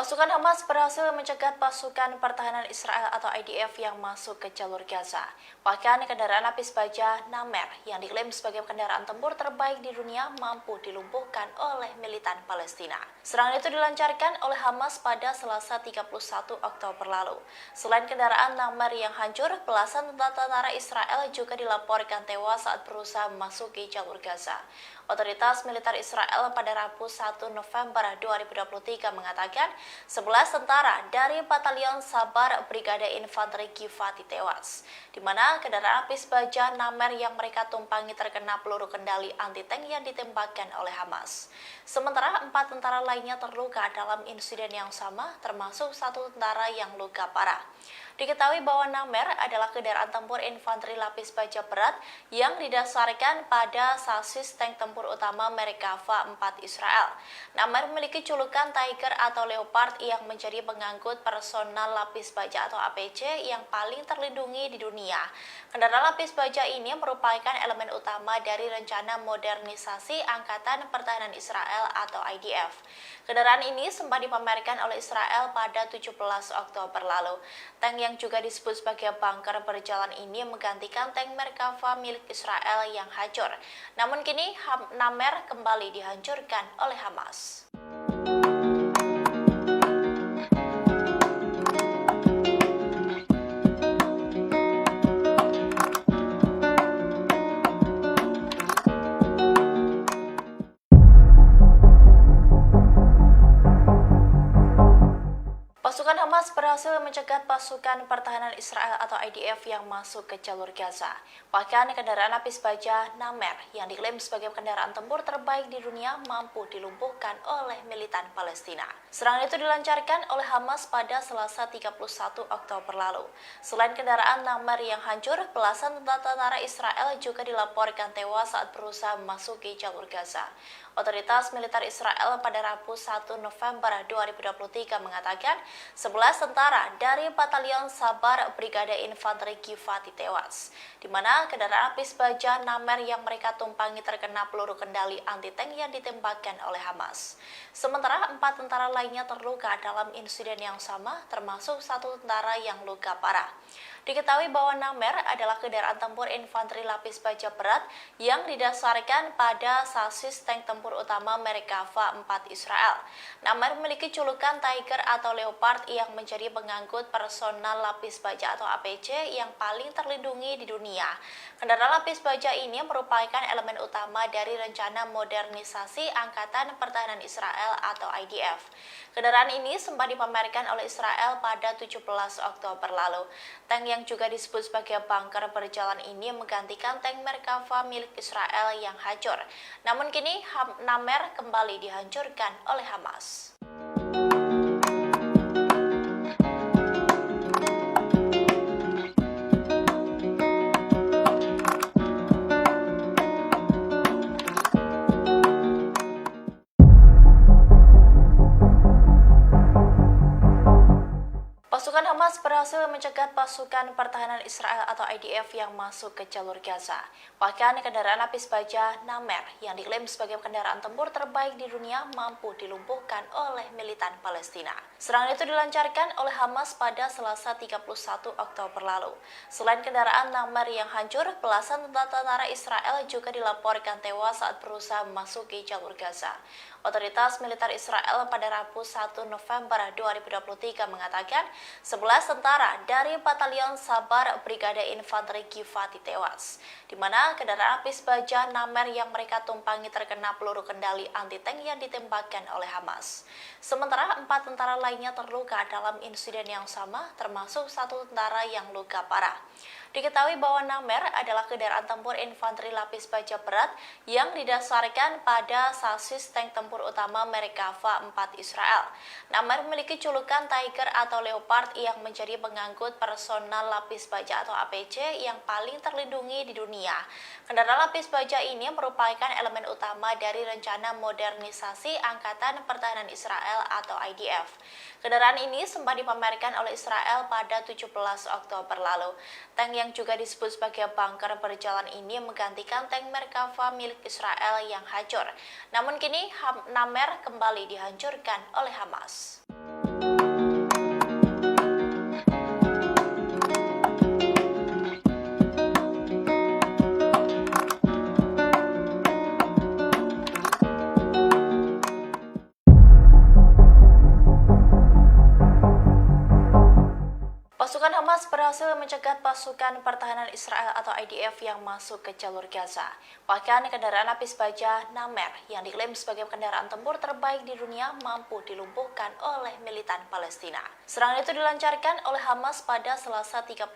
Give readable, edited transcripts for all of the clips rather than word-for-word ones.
Pasukan Hamas berhasil mencegat pasukan pertahanan Israel atau IDF yang masuk ke jalur Gaza. Bahkan kendaraan lapis baja Namer yang diklaim sebagai kendaraan tempur terbaik di dunia mampu dilumpuhkan oleh militan Palestina. Serangan itu dilancarkan oleh Hamas pada Selasa 31 Oktober lalu. Selain kendaraan Namer yang hancur, belasan tentara Israel juga dilaporkan tewas saat berusaha memasuki jalur Gaza. Otoritas militer Israel pada Rabu 1 November 2023 mengatakan 11 tentara dari Batalion Sabar Brigade Infanteri Givati tewas, di mana kendaraan lapis baja Namer yang mereka tumpangi terkena peluru kendali anti-tank yang ditembakkan oleh Hamas. Sementara 4 tentara lainnya terluka dalam insiden yang sama, termasuk 1 tentara yang luka parah. Diketahui bahwa Namer adalah kendaraan tempur infanteri lapis baja berat yang didasarkan pada sasis tank tempur utama merek Kava 4 Israel. Namer memiliki julukan Tiger atau Leopard yang menjadi pengangkut personal lapis baja atau APC yang paling terlindungi di dunia. Kendaraan lapis baja ini merupakan elemen utama dari rencana modernisasi Angkatan Pertahanan Israel atau IDF. Kendaraan ini sempat dipamerkan oleh Israel pada 17 Oktober lalu. Tank yang juga disebut sebagai bunker berjalan ini menggantikan tank Merkava milik Israel yang hancur. Namun kini Namer kembali dihancurkan oleh Hamas. Pasukan Hamas berhasil mencegat pasukan pertahanan Israel atau IDF yang masuk ke jalur Gaza. Bahkan kendaraan lapis baja Namer yang diklaim sebagai kendaraan tempur terbaik di dunia mampu dilumpuhkan oleh militan Palestina. Serangan itu dilancarkan oleh Hamas pada Selasa 31 Oktober lalu. Selain kendaraan Namer yang hancur, belasan tentara Israel juga dilaporkan tewas saat berusaha memasuki jalur Gaza. Otoritas militer Israel pada Rabu 1 November 2023 mengatakan 11 tentara dari Batalion Sabar Brigade Infanteri Givati tewas, di mana kendaraan lapis baja Namer yang mereka tumpangi terkena peluru kendali anti-tank yang ditembakkan oleh Hamas. Sementara 4 tentara lainnya terluka dalam insiden yang sama, termasuk 1 tentara yang luka parah. Diketahui bahwa Namer adalah kendaraan tempur infanteri lapis baja berat yang didasarkan pada sasis tank tempur utama merek Kava 4 Israel. Namer memiliki julukan Tiger atau Leopard yang menjadi pengangkut personal lapis baja atau APC yang paling terlindungi di dunia. Kendaraan lapis baja ini merupakan elemen utama dari rencana modernisasi Angkatan Pertahanan Israel atau IDF. Kendaraan ini sempat dipamerkan oleh Israel pada 17 Oktober lalu. Tank yang juga disebut sebagai bunker berjalan ini menggantikan tank Merkava milik Israel yang hancur. Namun kini Namer kembali dihancurkan oleh Hamas. Pasukan Hamas berhasil mencegat pasukan pertahanan Israel atau IDF yang masuk ke jalur Gaza. Bahkan kendaraan lapis baja Namer yang diklaim sebagai kendaraan tempur terbaik di dunia mampu dilumpuhkan oleh militan Palestina. Serangan itu dilancarkan oleh Hamas pada Selasa 31 Oktober lalu. Selain kendaraan Namer yang hancur, belasan tentara Israel juga dilaporkan tewas saat berusaha memasuki jalur Gaza. Otoritas militer Israel pada Rabu 1 November 2023 mengatakan 11 tentara dari Batalion Sabar Brigade Infanteri Givati tewas, di mana kendaraan lapis baja Namer yang mereka tumpangi terkena peluru kendali anti-tank yang ditembakkan oleh Hamas. Sementara 4 tentara lainnya terluka dalam insiden yang sama, termasuk 1 tentara yang luka parah. Diketahui bahwa Namer adalah kendaraan tempur infanteri lapis baja berat yang didasarkan pada sasis tank tempur utama merek Kava 4 Israel. Namer memiliki julukan Tiger atau Leopard yang menjadi pengangkut personal lapis baja atau APC yang paling terlindungi di dunia. Kendaraan lapis baja ini merupakan elemen utama dari rencana modernisasi Angkatan Pertahanan Israel atau IDF. Kendaraan ini sempat dipamerkan oleh Israel pada 17 Oktober lalu. Tank yang juga disebut sebagai bunker berjalan ini menggantikan tank Merkava milik Israel yang hancur. Namun kini Namer kembali dihancurkan oleh Hamas. pertahanan Israel atau IDF yang masuk ke jalur Gaza. Bahkan kendaraan lapis baja Namer yang diklaim sebagai kendaraan tempur terbaik di dunia mampu dilumpuhkan oleh militan Palestina. Serangan itu dilancarkan oleh Hamas pada Selasa 31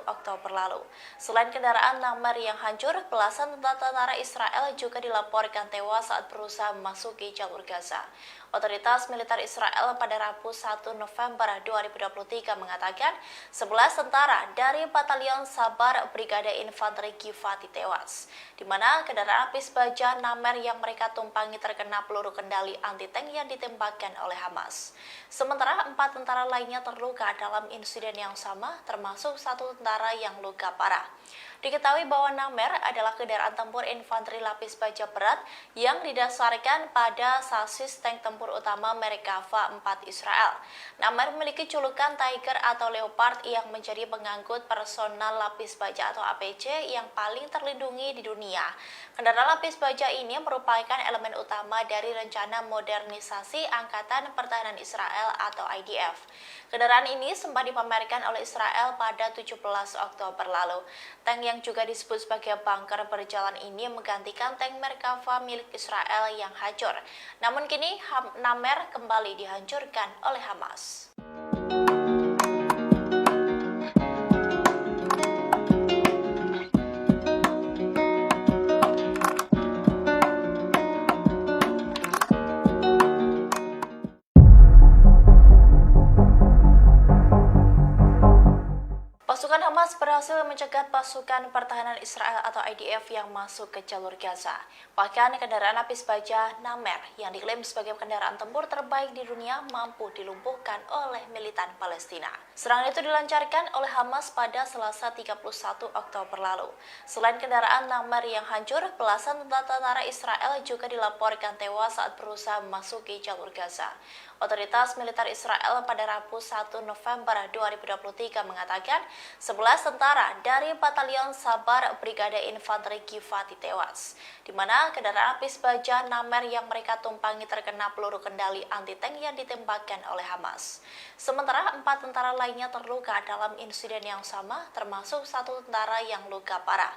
Oktober lalu. Selain kendaraan Namer yang hancur, belasan tentara Israel juga dilaporkan tewas saat berusaha memasuki jalur Gaza. Otoritas militer Israel pada Rabu 1 November 2023 mengatakan 11 tentara dari Batalion Sabar Brigade Infanteri Givati tewas, di mana kendaraan lapis baja Namer yang mereka tumpangi terkena peluru kendali anti-tank yang ditembakkan oleh Hamas. Sementara 4 tentara lainnya terluka dalam insiden yang sama, termasuk 1 tentara yang luka parah. Diketahui bahwa Namer adalah kendaraan tempur infanteri lapis baja berat yang didasarkan pada sasis tank tempur utama merek Kava 4 Israel. Namer memiliki julukan Tiger atau Leopard yang menjadi pengangkut personal lapis baja atau APC yang paling terlindungi di dunia. Kendaraan lapis baja ini merupakan elemen utama dari rencana modernisasi Angkatan Pertahanan Israel atau IDF. Kendaraan ini sempat dipamerkan oleh Israel pada 17 Oktober lalu. Tank yang juga disebut sebagai bunker berjalan ini menggantikan tank Merkava milik Israel yang hancur. Namun kini Namer kembali dihancurkan oleh Hamas. Pasukan Hamas berhasil mencegat pasukan pertahanan Israel atau IDF yang masuk ke jalur Gaza. Bahkan kendaraan lapis baja Namer yang diklaim sebagai kendaraan tempur terbaik di dunia mampu dilumpuhkan oleh militan Palestina. Serangan itu dilancarkan oleh Hamas pada Selasa 31 Oktober lalu. Selain kendaraan Namer yang hancur, belasan tentara Israel juga dilaporkan tewas saat berusaha memasuki jalur Gaza. Otoritas militer Israel pada Rabu 1 November 2023 mengatakan 11 tentara dari Batalion Sabar Brigade Infanteri Givati tewas, di mana kendaraan lapis baja Namer yang mereka tumpangi terkena peluru kendali anti-tank yang ditembakkan oleh Hamas. Sementara 4 tentara lainnya terluka dalam insiden yang sama, termasuk 1 tentara yang luka parah.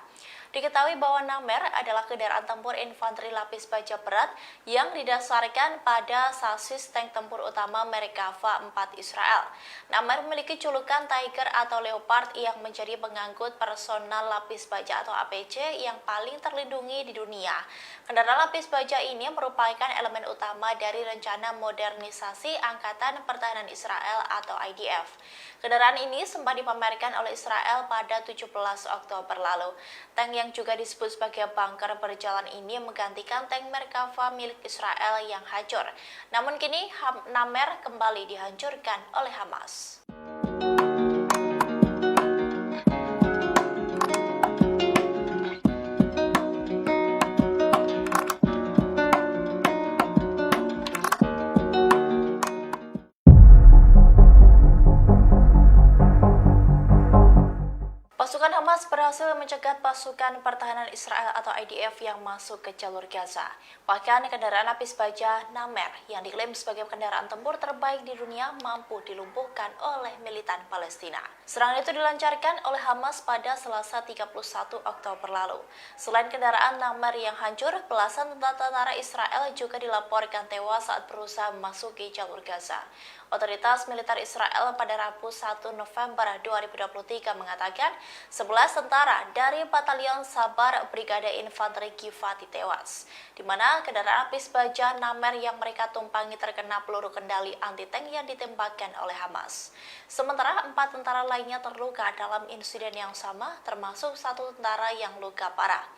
Diketahui bahwa Namer adalah kendaraan tempur infanteri lapis baja berat yang didasarkan pada sasis tank tempur utama merek Kava 4 Israel. Namer memiliki julukan Tiger atau Leopard yang menjadi pengangkut personal lapis baja atau APC yang paling terlindungi di dunia. Kendaraan lapis baja ini merupakan elemen utama dari rencana modernisasi Angkatan Pertahanan Israel atau IDF. Kendaraan ini sempat dipamerkan oleh Israel pada 17 Oktober lalu. Tank yang juga disebut sebagai bunker berjalan ini menggantikan tank Merkava milik Israel yang hancur. Namun kini Namer kembali dihancurkan oleh Hamas. Pasukan Hamas berhasil mencegat pasukan pertahanan Israel atau IDF yang masuk ke jalur Gaza. Bahkan kendaraan lapis baja Namer yang diklaim sebagai kendaraan tempur terbaik di dunia mampu dilumpuhkan oleh militan Palestina. Serangan itu dilancarkan oleh Hamas pada Selasa 31 Oktober lalu. Selain kendaraan Namer yang hancur, belasan tentara Israel juga dilaporkan tewas saat berusaha memasuki jalur Gaza. Otoritas militer Israel pada Rabu 1 November 2023 mengatakan 11 tentara dari Batalion Sabar Brigade Infanteri Givati tewas, di mana kendaraan lapis baja Namer yang mereka tumpangi terkena peluru kendali anti-tank yang ditembakkan oleh Hamas. Sementara 4 tentara lainnya terluka dalam insiden yang sama, termasuk 1 tentara yang luka parah.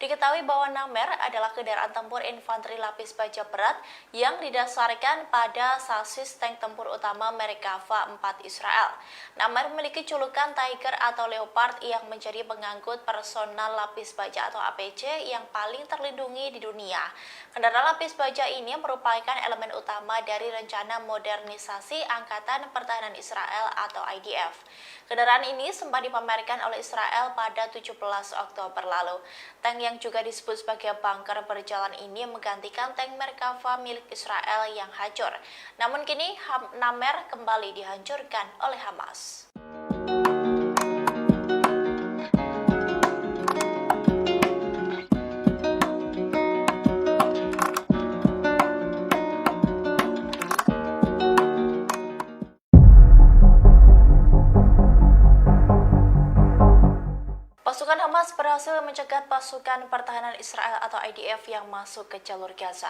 Diketahui bahwa Namer adalah kendaraan tempur infanteri lapis baja berat yang didasarkan pada sasis tank tempur utama merek Kava 4 Israel. Namer memiliki julukan Tiger atau Leopard yang menjadi pengangkut personal lapis baja atau APC yang paling terlindungi di dunia. Kendaraan lapis baja ini merupakan elemen utama dari rencana modernisasi Angkatan Pertahanan Israel atau IDF. Kendaraan ini sempat dipamerkan oleh Israel pada 17 Oktober lalu. Tank yang juga disebut sebagai bunker berjalan ini menggantikan tank Merkava milik Israel yang hancur. Namun kini Namer kembali dihancurkan oleh Hamas. Pasukan Hamas berhasil mencegat pasukan pertahanan Israel atau IDF yang masuk ke jalur Gaza.